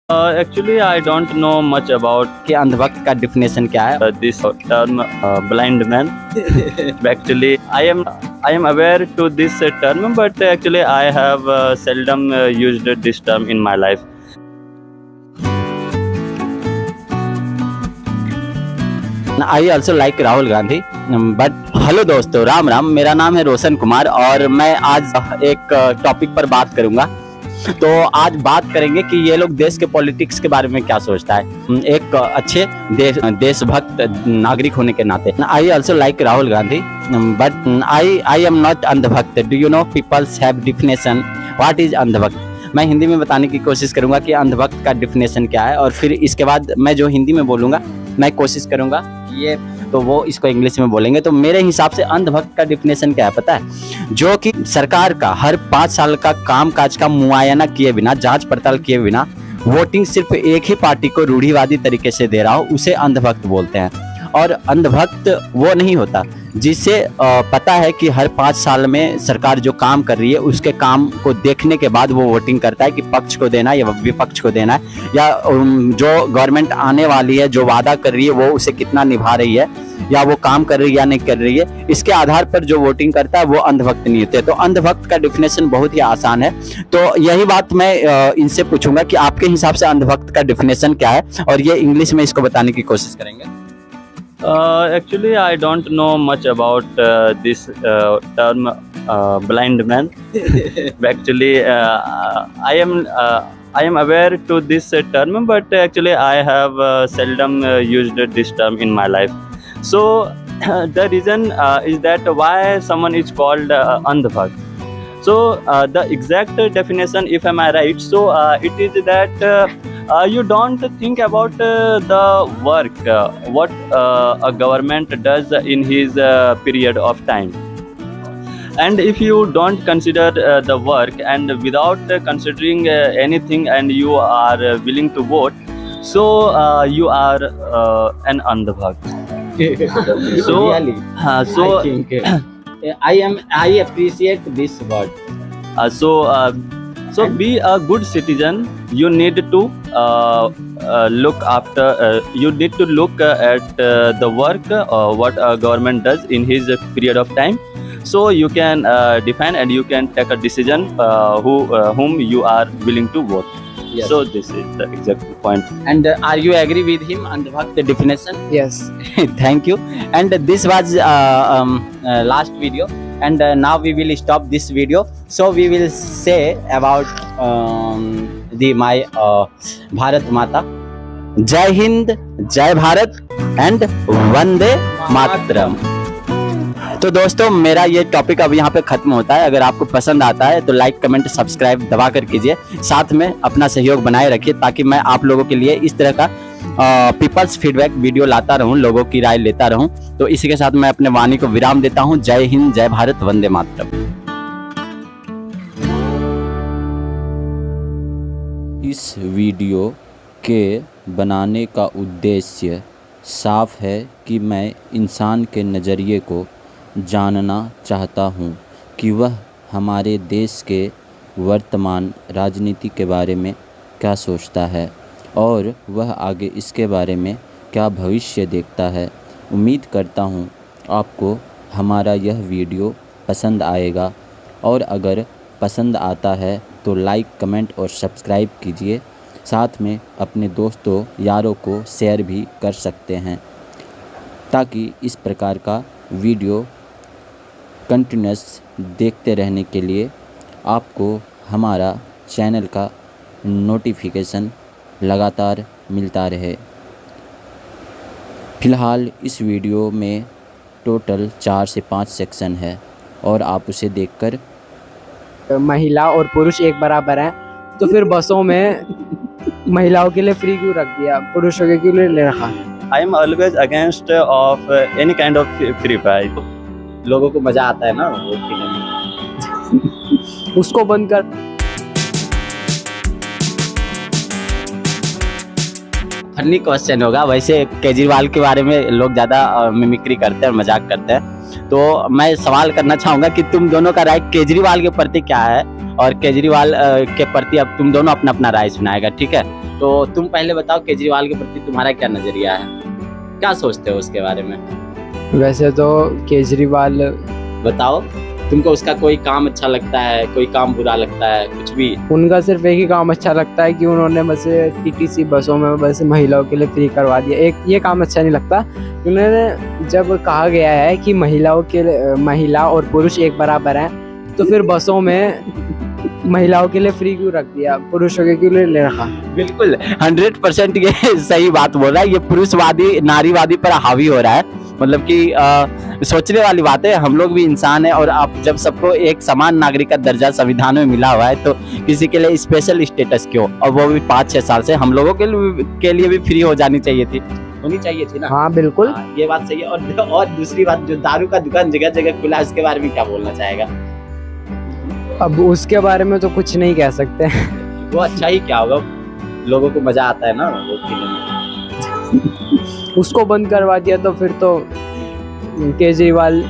Actually, I don't know much about कि अंधभक्त का definition क्या है? this term blind man. Actually, I am aware to this term, but actually I have seldom used this term in my life. I also like Rahul Gandhi but hello दोस्तों, राम राम। मेरा नाम है रोशन कुमार और मैं आज एक टॉपिक पर बात करूंगा। तो आज बात करेंगे कि ये लोग देश के पॉलिटिक्स के बारे में क्या सोचता है एक अच्छे देशभक्त नागरिक होने के नाते। I also like Rahul Gandhi but I am not andhbhakt. Do you know peoples have definition what is andhbhakt. मैं हिंदी में बताने की कोशिश करूंगा कि अंधभक्त का डिफिनेशन क्या है, और फिर इसके बाद मैं जो हिंदी में बोलूंगा मैं कोशिश करूंगा ये तो वो इसको इंग्लिश में बोलेंगे। तो मेरे हिसाब से अंधभक्त का डिफिनेशन क्या है पता है? जो कि सरकार का हर 5 साल का कामकाज का मुआयना किए बिना, जांच पड़ताल किए बिना वोटिंग सिर्फ एक ही पार्टी को रूढ़िवादी तरीके से दे रहा हो, उसे अंधभक्त बोलते हैं। और अंधभक्त वो नहीं होता जिससे पता है कि हर 5 साल में सरकार जो काम कर रही है उसके काम को देखने के बाद वो वोटिंग करता है कि पक्ष को देना है या विपक्ष को देना है, या जो गवर्नमेंट आने वाली है जो वादा कर रही है वो उसे कितना निभा रही है, या वो काम कर रही है या नहीं कर रही है, इसके आधार पर जो वोटिंग करता है वो अंधभक्त नहीं होते। तो अंधभक्त का डिफिनेशन बहुत ही आसान है। तो यही बात मैं इनसे पूछूंगा कि आपके हिसाब से अंधभक्त का डिफिनेशन क्या है, और ये इंग्लिश में इसको बताने की कोशिश करेंगे। Actually, I don't know much about this term blind man. Actually, I am aware to this term, but actually I have seldom used this term in my life. So the reason is that why someone is called andhbhakt. So the exact definition, if am I right, so it is that you don't think about the work what a government does in his period of time. And if you don't consider the work, and without considering anything, and you are willing to vote, so you are an andhbhakt. So Really? so I think I appreciate this word. So be a good citizen. You need to look after. You need to look at the work what a government does in his period of time. So you can define and you can take a decision whom you are willing to vote. Yes. So this is the exact point. And are you agree with him andhbhakt definition? Yes. Thank you. And this was last video, and now we will stop this video. So we will say about my Bharat Mata. Jai Hind, Jai Bharat and Vande Mataram. तो दोस्तों मेरा ये topic अब यहाँ पे खत्म होता है। अगर आपको पसंद आता है तो लाइक कमेंट सब्सक्राइब दबा कर कीजिए, साथ में अपना सहयोग बनाए रखिए ताकि मैं आप लोगों के लिए इस तरह का पीपल्स फीडबैक वीडियो लाता रहूं, लोगों की राय लेता रहूं। तो इसी के साथ मैं अपने वाणी को विराम देता हूं। जय हिंद, जय भारत, वंदे मातरम। इस वीडियो के बनाने का उद्देश्य साफ है कि मैं इंसान के नज़रिए को जानना चाहता हूँ कि वह हमारे देश के वर्तमान राजनीति के बारे में क्या सोचता है और वह आगे इसके बारे में क्या भविष्य देखता है। उम्मीद करता हूँ आपको हमारा यह वीडियो पसंद आएगा, और अगर पसंद आता है तो लाइक कमेंट और सब्सक्राइब कीजिए, साथ में अपने दोस्तों यारों को शेयर भी कर सकते हैं ताकि इस प्रकार का वीडियो कंटिन्यूस देखते रहने के लिए आपको हमारा चैनल का नोटिफिकेशन लगातार मिलता रहे। फ़िलहाल इस वीडियो में टोटल 4 से 5 सेक्शन है और आप उसे देखकर महिला और पुरुष एक बराबर हैं, तो फिर बसों में महिलाओं के लिए फ्री क्यों रख दिया, पुरुषों के क्यों ले रखा? I am always against of any kind of free price. लोगों को मजा आता है ना वोट करने। उसको बंद कर। फनी क्वेश्चन होगा। वैसे केजरीवाल के बारे में लोग ज़्यादा मिमिक्री करते हैं और मजाक करते हैं, तो मैं सवाल करना चाहूँगा कि तुम दोनों का राय केजरीवाल के प्रति क्या है, और केजरीवाल के प्रति अब तुम दोनों अपना अपना राय सुनाएगा, ठीक है? तो तुम पहले बताओ केजरीवाल के प्रति तुम्हारा क्या नजरिया है, क्या सोचते हो उसके बारे में? वैसे तो केजरीवाल बताओ, तुमको उसका कोई काम अच्छा लगता है, कोई काम बुरा लगता है, कुछ भी? उनका सिर्फ एक ही काम अच्छा लगता है कि उन्होंने बस टीटीसी बसों में बस महिलाओं के लिए फ्री करवा दिया। एक ये काम अच्छा नहीं लगता। उन्होंने जब कहा गया है कि महिला और पुरुष एक बराबर हैं, तो फिर बसों में महिलाओं के लिए फ्री क्यों रख दिया, पुरुषों के क्यों ले रखा? बिल्कुल 100% ये सही बात बोल रहा है। ये पुरुषवादी नारीवादी पर हावी हो रहा है। मतलब कि सोचने वाली बात है। हम लोग भी इंसान है, और आप जब सबको एक समान नागरिक का दर्जा संविधान में मिला हुआ है, तो किसी के लिए स्पेशल स्टेटस क्यों, और वो भी 5-6 साल से। हम लोगों के लिए भी फ्री हो जानी चाहिए थी, होनी चाहिए थी ना। हाँ बिल्कुल। ये बात सही है। और दूसरी बात, जो दारू का दुकान जगह जगह खुला है, उसके बारे में क्या बोलना चाहेगा? अब उसके बारे में तो कुछ नहीं कह सकते। वो अच्छा ही क्या होगा, लोगों को मजा आता है ना वो पीने में। उसको बंद करवा दिया तो फिर तो केजरीवाल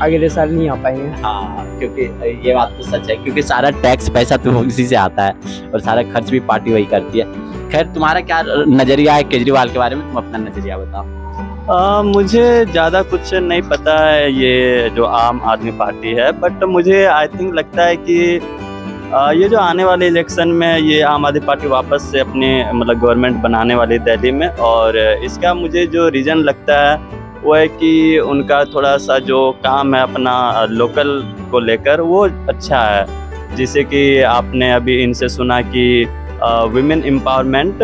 अगले साल नहीं आ पाएंगे। हाँ, क्योंकि ये बात तो सच है, क्योंकि सारा टैक्स पैसा तो उसी से आता है, और सारा खर्च भी पार्टी वही करती है। खैर, तुम्हारा क्या नजरिया है केजरीवाल के बारे में? तुम अपना नजरिया बताओ। मुझे ज़्यादा कुछ नहीं पता है ये जो आम आदमी पार्टी है, बट मुझे आई थिंक लगता है कि ये जो आने वाले इलेक्शन में ये आम आदमी पार्टी वापस से अपने मतलब गवर्नमेंट बनाने वाली दिल्ली में, और इसका मुझे जो रीज़न लगता है वो है कि उनका थोड़ा सा जो काम है अपना लोकल को लेकर वो अच्छा है। जैसे कि आपने अभी इनसे सुना कि विमेन एम्पावरमेंट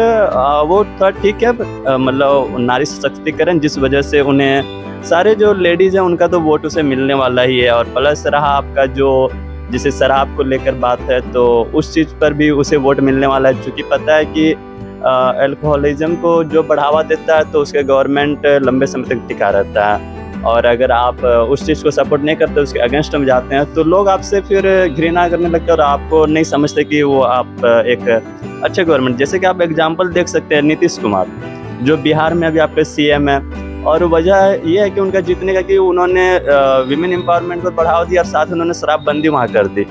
वो थोड़ा ठीक है, मतलब नारी सशक्तिकरण, जिस वजह से उन्हें सारे जो लेडीज़ हैं उनका तो वोट उसे मिलने वाला ही है। और प्लस रहा आपका जो जैसे शराब को लेकर बात है, तो उस चीज़ पर भी उसे वोट मिलने वाला है, क्योंकि पता है कि अल्कोहलिज्म को जो बढ़ावा देता है तो उसके गवर्नमेंट लंबे समय तक टिका रहता है। और अगर आप उस चीज़ को सपोर्ट नहीं करते, उसके अगेंस्ट में जाते हैं, तो लोग आपसे फिर घृणा करने लगते हैं और आपको नहीं समझते कि वो आप एक अच्छे गवर्नमेंट। जैसे कि आप एग्जांपल देख सकते हैं नीतीश कुमार, जो बिहार में अभी आपके सीएम है, और वजह ये है कि उनका जीतने का कि उन्होंने विमेन एम्पावरमेंट को बढ़ावा दिया, और साथ ही उन्होंने शराबबंदी वहाँ कर दी।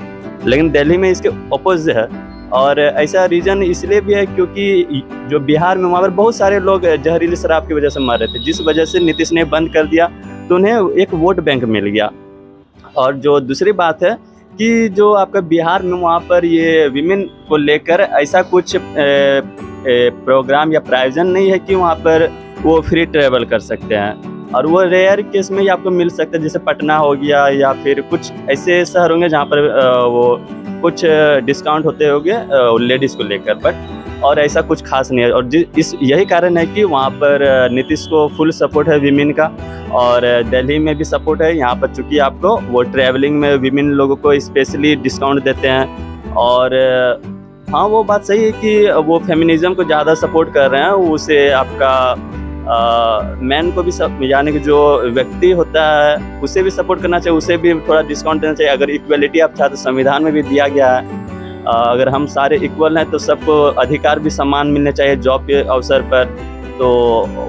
लेकिन दिल्ली में इसके अपोजिट है, और ऐसा रीज़न इसलिए भी है क्योंकि जो बिहार में वहाँ पर बहुत सारे लोग जहरीली शराब की वजह से मर रहे थे, जिस वजह से नीतीश ने बंद कर दिया, तो उन्हें एक वोट बैंक मिल गया। और जो दूसरी बात है कि जो आपका बिहार में वहाँ पर ये विमेन को लेकर ऐसा कुछ प्रोग्राम या प्रायोजन नहीं है कि वहाँ पर वो फ्री ट्रेवल कर सकते हैं, और वो रेयर केस में ही आपको मिल सकता है, जैसे पटना हो गया या फिर कुछ ऐसे शहर होंगे जहाँ पर वो कुछ डिस्काउंट होते होंगे लेडीज़ को लेकर, बट और ऐसा कुछ खास नहीं है। और यही कारण है कि वहाँ पर नीतीश को फुल सपोर्ट है विमेन का, और दिल्ली में भी सपोर्ट है। यहाँ पर चूँकि आपको वो ट्रैवलिंग में विमेन लोगों को स्पेशली डिस्काउंट देते हैं, और हाँ वो बात सही है कि वो फेमिनिज्म को ज़्यादा सपोर्ट कर रहे हैं। उसे आपका मैन को भी सब, यानी कि जो व्यक्ति होता है उसे भी सपोर्ट करना चाहिए, उसे भी थोड़ा डिस्काउंट देना चाहिए। अगर इक्वलिटी आप चाहते, संविधान में भी दिया गया है, अगर हम सारे इक्वल हैं तो सबको अधिकार भी समान मिलने चाहिए जॉब के अवसर पर। तो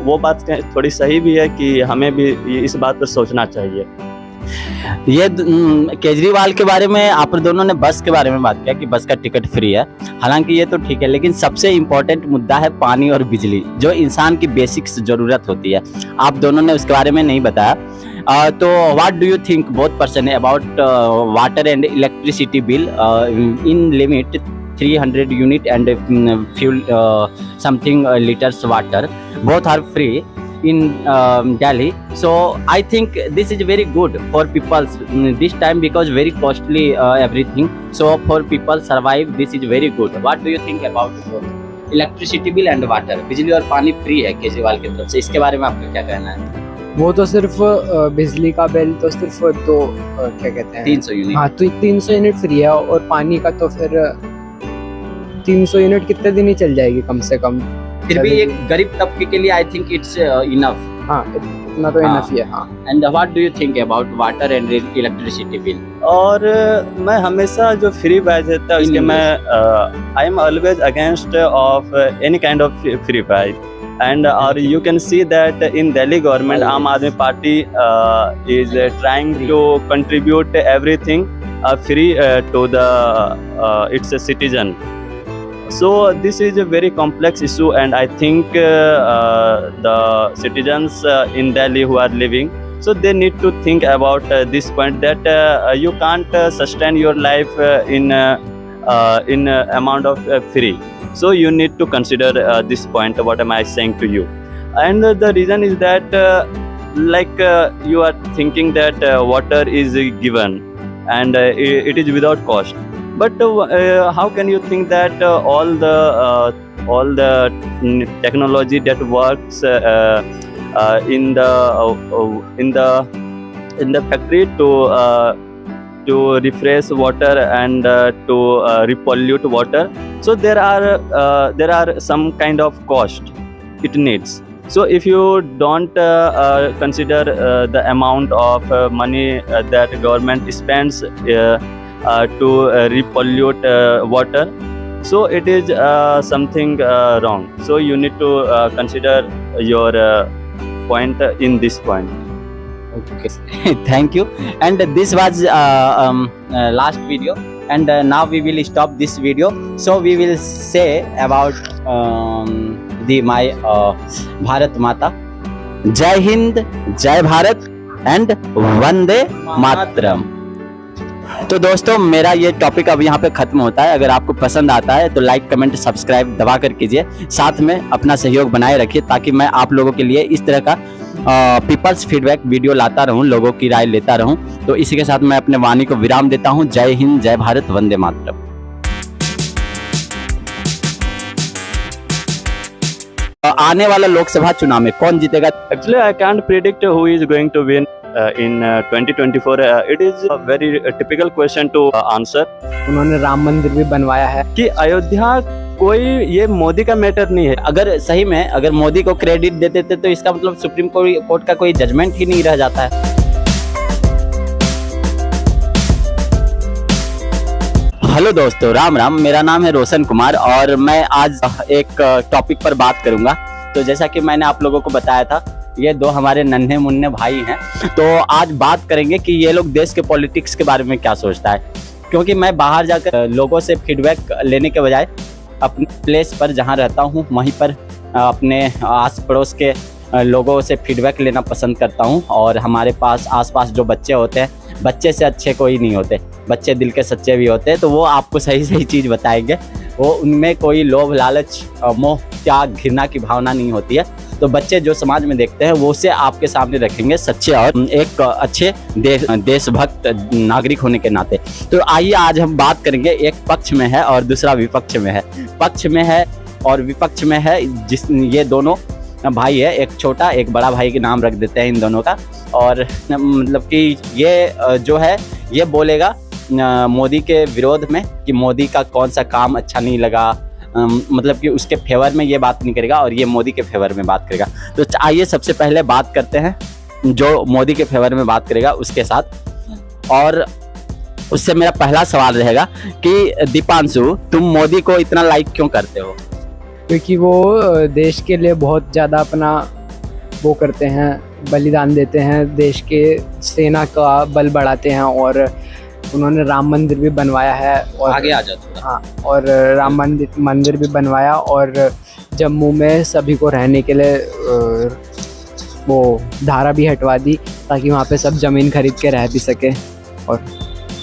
वो बात थोड़ी सही भी है कि हमें भी इस बात पर सोचना चाहिए। ये केजरीवाल के बारे में आप दोनों ने बस के बारे में बात किया कि बस का टिकट फ्री है, हालांकि ये तो ठीक है, लेकिन सबसे इम्पोर्टेंट मुद्दा है पानी और बिजली, जो इंसान की बेसिक ज़रूरत होती है। आप दोनों ने उसके बारे में नहीं बताया। तो what do you think both person about water and electricity bill in limit 300 unit and fuel something liters water, both are free in Delhi. So I think this is very good for people this time, because very costly everything. So for people survive, this is very good. What do you think about both electricity bill and water? बिजली और पानी free है केजरीवाल की तरफ से, इसके बारे में आपका क्या कहना है? वो तो सिर्फ बिजली का बिल तो सिर्फ तो क्या कहते हैं 300 यूनिट। हाँ, तो 300 यूनिट फ्री है, और पानी का तो फिर 300 यूनिट कितने दिन ही चल जाएगी कम से कम। फिर भी एक गरीब तबके के लिए आई थिंक इट्स इनफ। हाँ, इतना तो इनफ ही है। हाँ। And what do you think about water and electricity bill? और मैं हमेशा जो फ्री प्राइस रहता है उसके मैं I am always against of any kind of free price, and और you can see that in Delhi government Aam Aadmi Party is trying to contribute everything free to the its citizen. So this is a very complex issue, and I think the citizens in Delhi who are living, so they need to think about this point, that you can't sustain your life in amount of free. So you need to consider this point. What am I saying to you? And the reason is that you are thinking that water is given, and it is without cost. But how can you think that all the technology that works in the factory to refresh water and to repollute water, so there are some kind of cost it needs. So if you don't consider the amount of money that government spends to repollute water, so it is something wrong. So you need to consider your point in this point. Okay. Thank you. And this was last video, and now we will stop this video. So we will say about my Bharat Mata. Jai Hind, Jai Bharat and Vande Mataram. तो दोस्तों मेरा ये topic अब यहाँ पे खत्म होता है। अगर आपको पसंद आता है तो लाइक कमेंट सब्सक्राइब दबा कर कीजिए, साथ में अपना सहयोग बनाए रखिए, ताकि मैं आप लोगों के लिए इस तरह का पीपल्स फीडबैक वीडियो लाता रहूं, लोगों की राय लेता रहूं। तो इसी के साथ मैं अपने वाणी को विराम देता हूं। जय हिंद, जय भारत, वंदे मातरम। आने वाला लोकसभा चुनाव में कौन जीतेगा? Actually, I can't predict who is going to win in 2024. It is a very typical question to answer. उन्होंने राम मंदिर भी बनवाया है। कि अयोध्या कोई ये मोदी का मैटर नहीं है। अगर सही में अगर मोदी को क्रेडिट देते थे तो इसका मतलब सुप्रीम कोर्ट का कोई जजमेंट ही नहीं रह जाता है। हेलो दोस्तों, राम राम। मेरा नाम है रोशन कुमार और मैं आज एक टॉपिक पर बात करूंगा। तो जैसा कि मैंने आप लोगों को बताया था, ये दो हमारे नन्हे मुन्ने भाई हैं। तो आज बात करेंगे कि ये लोग देश के पॉलिटिक्स के बारे में क्या सोचता है, क्योंकि मैं बाहर जाकर लोगों से फीडबैक लेने के बजाय अपने प्लेस पर जहाँ रहता हूँ वहीं पर अपने आस पड़ोस के लोगों से फीडबैक लेना पसंद करता हूँ। और हमारे पास आसपास जो बच्चे होते हैं, बच्चे से अच्छे कोई नहीं होते, बच्चे दिल के सच्चे भी होते हैं। तो वो आपको सही सही चीज़ बताएंगे, वो उनमें कोई लोभ लालच मोह त्याग घृणा की भावना नहीं होती है। तो बच्चे जो समाज में देखते हैं वो उसे आपके सामने रखेंगे सच्चे और एक अच्छे देशभक्त नागरिक होने के नाते। तो आइए आज हम बात करेंगे, एक पक्ष में है और दूसरा विपक्ष में है। पक्ष में है और विपक्ष में है ये दोनों भाई है, एक छोटा एक बड़ा भाई के नाम रख देते हैं इन दोनों का। और मतलब कि ये जो है ये बोलेगा मोदी के विरोध में कि मोदी का कौन सा काम अच्छा नहीं लगा, मतलब कि उसके फेवर में ये बात नहीं करेगा और ये मोदी के फेवर में बात करेगा। तो आइए सबसे पहले बात करते हैं जो मोदी के फेवर में बात करेगा उसके साथ। और उससे मेरा पहला सवाल रहेगा कि दीपांशु, तुम मोदी को इतना लाइक क्यों करते हो? क्योंकि वो देश के लिए बहुत ज़्यादा अपना वो करते हैं, बलिदान देते हैं, देश के सेना का बल बढ़ाते हैं। और उन्होंने राम मंदिर भी बनवाया है और आगे आ जाओ थोड़ा। हाँ, और राम मंदिर भी बनवाया और जम्मू में सभी को रहने के लिए वो धारा भी हटवा दी, ताकि वहाँ पे सब ज़मीन खरीद के रह भी सके। और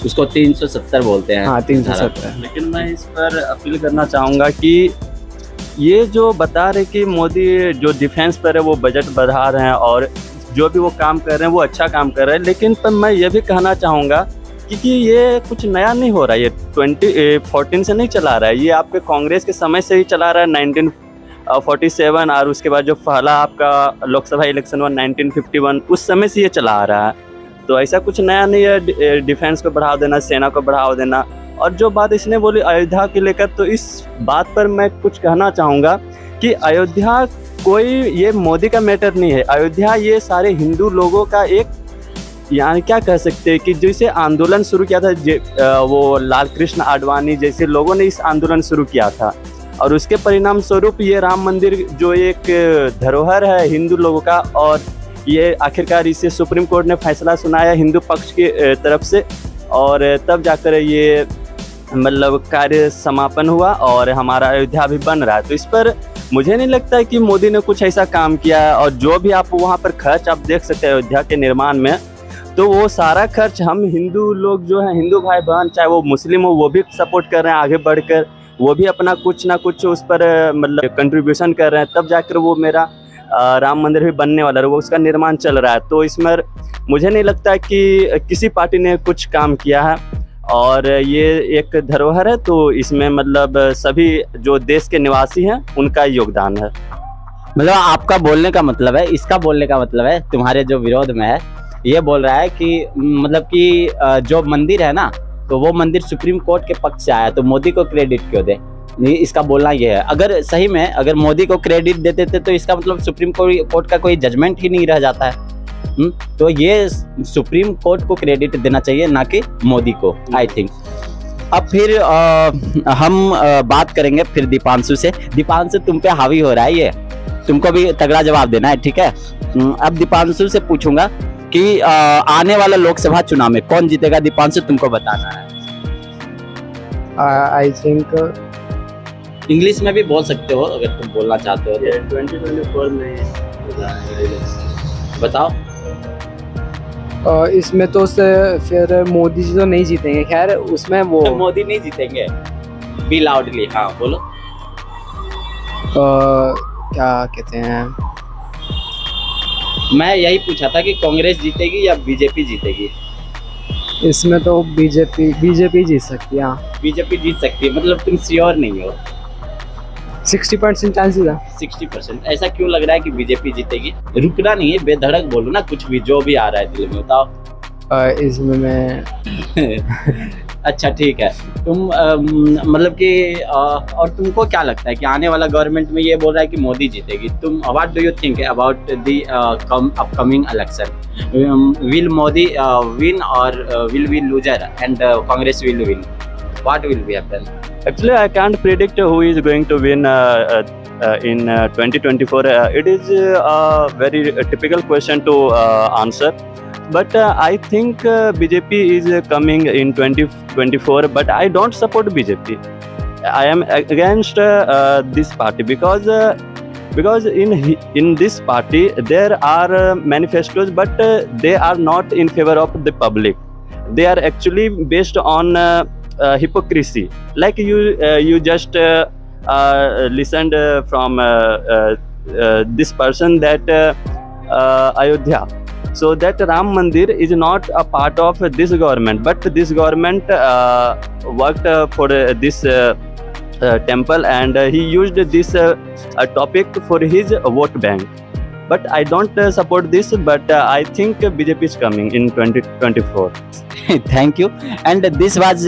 उसको 370 बोलते हैं। हाँ, 370। लेकिन मैं इस पर अपील करना चाहूँगा कि ये जो बता रहे कि मोदी जो डिफेंस पर है वो बजट बढ़ा रहे हैं और जो भी वो काम कर रहे हैं वो अच्छा काम कर रहे हैं, लेकिन पर मैं ये भी कहना चाहूँगा क्योंकि ये कुछ नया नहीं हो रहा है, ये 2014 से नहीं चला रहा है, ये आपके कांग्रेस के समय से ही चला रहा है, 1947। और उसके बाद जो पहला आपका लोकसभा इलेक्शन हुआ 1951, उस समय से ये चला आ रहा है। तो ऐसा कुछ नया नहीं है डिफेंस को बढ़ावा देना, सेना को बढ़ावा देना। और जो बात इसने बोली अयोध्या के लेकर, तो इस बात पर मैं कुछ कहना चाहूँगा कि अयोध्या कोई ये मोदी का मैटर नहीं है। अयोध्या ये सारे हिंदू लोगों का एक, यानी क्या कह सकते हैं कि जैसे आंदोलन शुरू किया था वो लाल कृष्ण आडवाणी जैसे लोगों ने इस आंदोलन शुरू किया था, और उसके परिणाम स्वरूप ये राम मंदिर जो एक धरोहर है हिंदू लोगों का, और ये आखिरकार इसे सुप्रीम कोर्ट ने फैसला सुनाया हिंदू पक्ष की तरफ से, और तब जाकर ये मतलब कार्य समापन हुआ और हमारा अयोध्या अभी बन रहा है। तो इस पर मुझे नहीं लगता है कि मोदी ने कुछ ऐसा काम किया है। और जो भी आप वहाँ पर खर्च आप देख सकते हैं अयोध्या के निर्माण में, तो वो सारा खर्च हम हिंदू लोग जो हैं, हिंदू भाई बहन, चाहे वो मुस्लिम हो, वो भी सपोर्ट कर रहे हैं आगे बढ़कर। वो भी अपना कुछ ना कुछ उस पर मतलब कंट्रीब्यूशन कर रहे हैं, तब जाकर वो मेरा राम मंदिर भी बनने वाला है, वो उसका निर्माण चल रहा है। तो इसमें मुझे नहीं लगता है कि किसी पार्टी ने कुछ काम किया है। और ये एक धरोहर है, तो इसमें मतलब सभी जो देश के निवासी हैं उनका योगदान है। मतलब आपका बोलने का मतलब है, इसका बोलने का मतलब है, तुम्हारे जो विरोध में है, ये बोल रहा है कि मतलब कि जो मंदिर है ना, तो वो मंदिर सुप्रीम कोर्ट के पक्ष से आया, तो मोदी को क्रेडिट क्यों दे? इसका बोलना ये है। अगर सही में अगर मोदी को क्रेडिट देते थे तो इसका मतलब सुप्रीम कोर्ट का कोई जजमेंट ही नहीं रह जाता है। तो ये सुप्रीम कोर्ट को क्रेडिट देना चाहिए, ना कि मोदी को, आई थिंक। अब फिर हम बात करेंगे फिर दीपांशु से। दीपांशु, तुम पे हावी हो रहा है ये, तुमको भी तगड़ा जवाब देना है, ठीक है? अब दीपांशु से पूछूंगा कि आने वाला लोकसभा चुनाव में कौन जीतेगा? दीपांशु, तुमको बताना है। आई थिंक इंग्लिश में भी बोल सकते हो अगर तुम बोलना चाहते हो। 2024 में बताओ। इसमें तो फिर मोदी जी तो नहीं जीतेंगे, खैर उसमें वो तो मोदी नहीं जीतेंगे। बी लाउडली, हाँ बोलो। क्या कहते हैं, मैं यही पूछा था कि कांग्रेस जीतेगी या बीजेपी जीतेगी। इसमें तो बीजेपी जीत सकती है। हाँ, बीजेपी जीत सकती है, मतलब तुम श्योर नहीं हो? 60% चांसेस है। 60%। ऐसा क्यों लग रहा है कि बीजेपी जीतेगी? रुकना नहीं है, बेधड़क बोलो ना, कुछ भी जो भी आ रहा है दिल में, बताओ। इसमें मैं अच्छा ठीक है। तुम मतलब कि और तुमको क्या लगता है कि आने वाला गवर्नमेंट में ये बोल रहा है कि मोदी जीतेगी, तुम what do you think about the upcoming election? Will Modi win और will we loser and Congress will win? What will be happen? Actually, I can't predict who is going to win in 2024. It is a very typical question to answer. But I think BJP is coming in 2024. But I don't support BJP. I am against this party because in this party there are manifestos, but they are not in favor of the public. They are actually based on hypocrisy. Like you just listened from this person that Ayodhya, so that Ram Mandir is not a part of this government, but this government worked for this temple, and he used this topic for his vote bank. But I don't support this, but I think BJP is coming in 2024. Thank you. And this was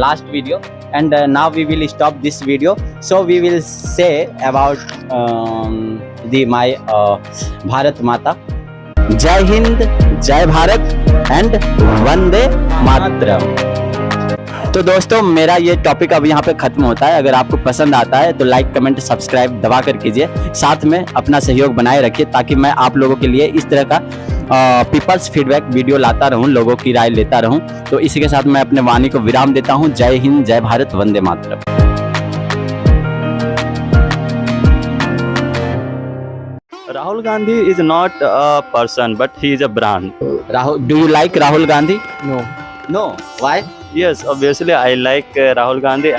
last video, and now we will stop this video. So we will say about my Bharat Mata. Jai Hind, Jai Bharat and Vande Mataram. तो दोस्तों, मेरा ये topic अब यहाँ पे खत्म होता है। अगर आपको पसंद आता है तो लाइक, कमेंट, सब्सक्राइब दबा कर कीजिए। साथ में अपना सहयोग बनाए रखिए, ताकि मैं आप लोगों के लिए इस तरह का पीपल्स फीडबैक वीडियो लाता रहूं, लोगों की राय लेता रहूं। तो इसी के साथ मैं अपने वाणी को विराम देता हूं। जय हिंद, जय Bharat, Vande Mataram. Rahul Gandhi is not a person, but he is a brand. Rahul, do you like Rahul Gandhi? No. No. Why? Yes, obviously I like Rahul Gandhi.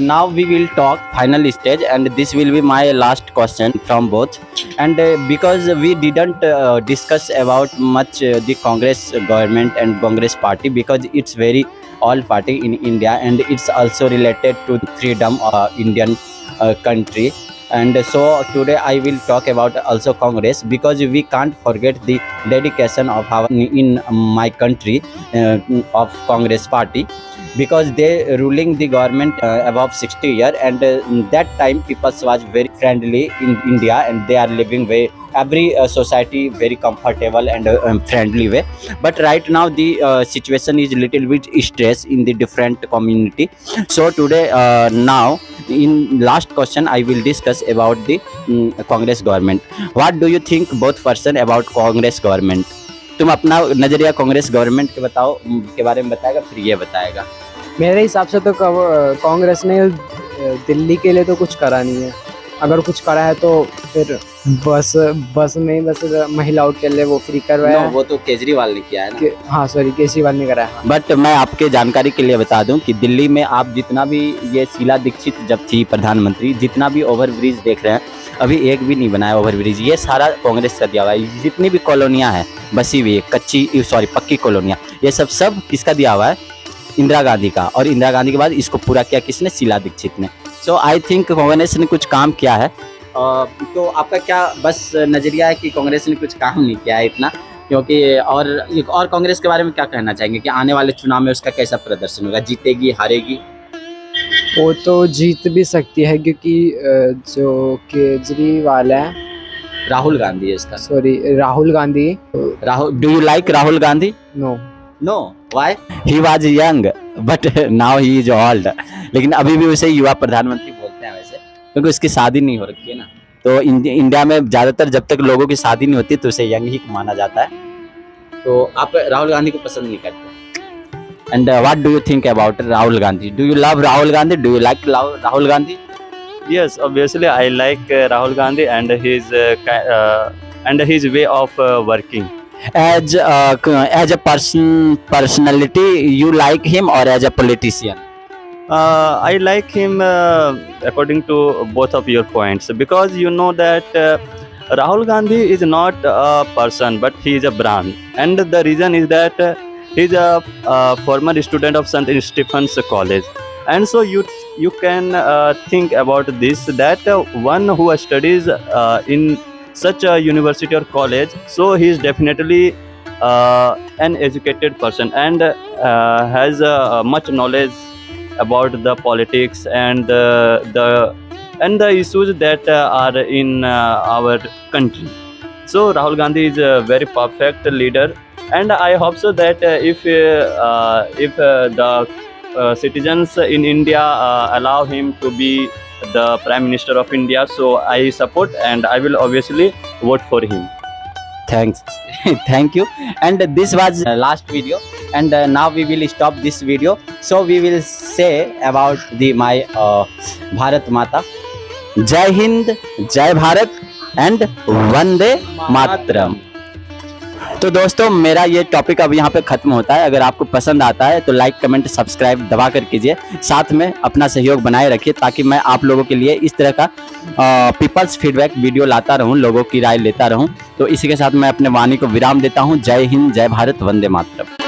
Now we will talk final stage, and this will be my last question from both. And because we didn't discuss about much the Congress government and Congress party, because it's very old party in India, and it's also related to the freedom of Indian country. And so today I will talk about also Congress, because we can't forget the dedication of our in my country of Congress party, because they ruling the government above 60 years, and that time people was very friendly in India, and they are living very every society very comfortable and friendly way. But right now the situation is little bit stress in the different community. So today now in last question I will discuss about the Congress government. What do you think both person about Congress government? तुम अपना नजरिया Congress government के बताओ, के बारे में बताएगा, फिर ये बताएगा। मेरे हिसाब से तो कांग्रेस ने दिल्ली के लिए तो कुछ करा नहीं है। अगर कुछ करा है तो फिर बस में बस महिलाओं के लिए वो फ्री करवाया No, वो तो केजरीवाल ने किया है ना। हाँ सॉरी, केजरीवाल ने कराया। बट मैं आपके जानकारी के लिए बता दूं कि दिल्ली में आप जितना भी, ये शीला दीक्षित जब थी प्रधानमंत्री, जितना भी ओवरब्रिज देख रहे हैं, अभी एक भी नहीं बनाया ओवरब्रिज। ये सारा कांग्रेस का दिया हुआ है। जितनी भी कॉलोनियाँ हैं बसी हुई, पक्की कॉलोनियाँ, ये सब किसका दिया हुआ है? इंदिरा गांधी का। और इंदिरा गांधी के बाद इसको पूरा किया किसने? शीला दीक्षित ने। सो आई थिंक कांग्रेस ने कुछ काम किया है। तो आपका क्या बस नज़रिया है कि कांग्रेस ने कुछ काम नहीं किया है इतना? क्योंकि और कांग्रेस के बारे में क्या कहना चाहेंगे कि आने वाले चुनाव में उसका कैसा प्रदर्शन होगा? जीतेगी, हारेगी? वो तो जीत भी सकती है क्योंकि जो केजरीवाल है, राहुल गांधी है इसका। Sorry Rahul Gandhi. Do you like Rahul Gandhi? No. No, why? He was young but now he is old. लेकिन अभी भी उसे युवा प्रधानमंत्री बोलते हैं वैसे, क्योंकि उसकी शादी नहीं हो रखी है ना। तो इंडिया में ज़्यादातर जब तक लोगों की शादी नहीं होती तो उसे यंग ही माना जाता है। तो आप राहुल गांधी को पसंद नहीं करते? And what do you think about Rahul Gandhi? Do you love Rahul Gandhi? Do you like Rahul Gandhi? Yes, obviously I like Rahul Gandhi and his way of working. As a personality, you like him, or as a politician? I like him according to both of your points, because you know that Rahul Gandhi is not a person but he is a brand, and the reason is that he is a former student of St. Stephen's College, and so you can think about this, that one who studies in such a university or college, so he is definitely an educated person and has much knowledge about the politics and the issues that are in our country. So Rahul Gandhi is a very perfect leader, and I hope so that if the citizens in India allow him to be the Prime Minister of India, so I support and I will obviously vote for him. Thanks. Thank you. And this was last video, and now we will stop this video. So we will say about my Bharat Mata. Jai Hind, Jai Bharat and Vande Mataram. तो दोस्तों, मेरा ये topic अब यहाँ पे ख़त्म होता है। अगर आपको पसंद आता है तो लाइक, कमेंट, सब्सक्राइब दबा कर कीजिए। साथ में अपना सहयोग बनाए रखिए ताकि मैं आप लोगों के लिए इस तरह का पीपल्स फीडबैक वीडियो लाता रहूँ, लोगों की राय लेता रहूँ। तो इसी के साथ मैं अपने वाणी को विराम देता हूँ। जय हिंद, जय भारत, वंदे मातरम।